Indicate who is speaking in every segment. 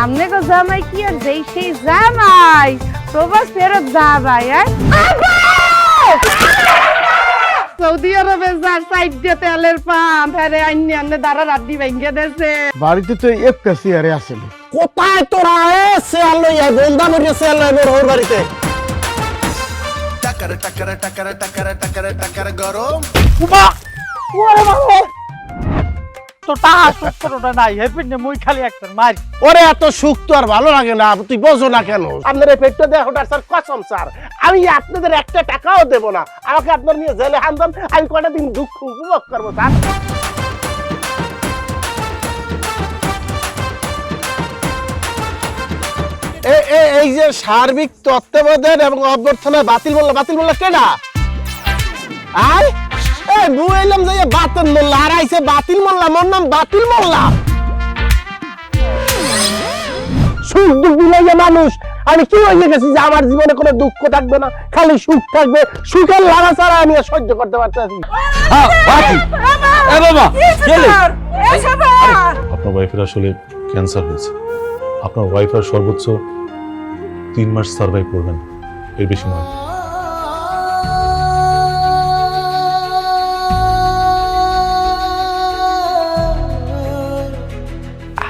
Speaker 1: আমনে গো জামাই কি আর যেই সেই জামাই প্রবাস ফেরত যাবাই সৌদি আরবে যার সাইড দিয়ে তেলের পাম্প আরে আইনি আন্নে দাঁড়া রাড্ডি ভেঙে দেছে
Speaker 2: বাড়িতে তো একটা চেয়ারে আসলে
Speaker 3: কোথায় তোরা সেল লইয়া বন্ধা মরিয়া সেল লইয়া ওর বাড়িতে
Speaker 4: টাকার টাকার টাকার টাকার টাকার টাকার গরম
Speaker 3: উমা ওরে বাবা
Speaker 5: তো টাহা সূত্রটা নাই হেপিনে মুই খালি একটা মার
Speaker 3: ওরে এত সুখ তো আর ভালো লাগে না তুই বোঝো না কেন আপনার এই পেটটা দেখো স্যার কসম স্যার আমি আপনাদের একটা টাকাও দেব না আমাকে আপনার নিয়ে জেলে হানদান আমি কটা দিন দুঃখ উপভোগ করবো স্যার এই যে সার্বিক তত্ত্বাবধান এবং অভ্যর্থনা বাতিল বললা কেডা আয় এই বুইলাম যে বাতিল মোল্লা আর আইছে বাতিল মোল্লা মোর নাম বাতিল মোল্লা সুখ দুঃখ মিলাইয়া মানুষ আমি কি হয়ে গেছি যে আমার জীবনে কোনো দুঃখ থাকবে না খালি সুখ থাকবে সুখের লাগা ছাড়া আমি আর সহ্য করতে পারতেছি
Speaker 6: আপনার ওয়াইফের আসলে ক্যান্সার হয়েছে আপনার ওয়াইফ আর সর্বোচ্চ 3 মাস সার্ভাইভ করবেন এর বেশি নয়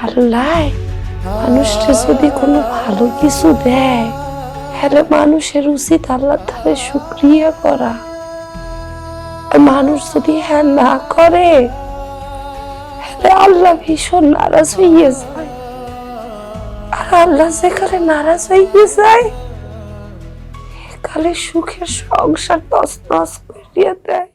Speaker 7: আল্লাহ মানুষটা যদি কোনো ভালো কিছু দেয় তাহলে মানুষের উচিত আল্লাহর ধারে শুকরিয়া করা আর মানুষ যদি হ্যাঁ না করে তাহলে আল্লাহ ভীষণ নারাজ হয়ে যায় আর আল্লাহ যেখানে নারাজ হয়ে যায় একালে সুখের সংসার তছনছ করিয়া দেয়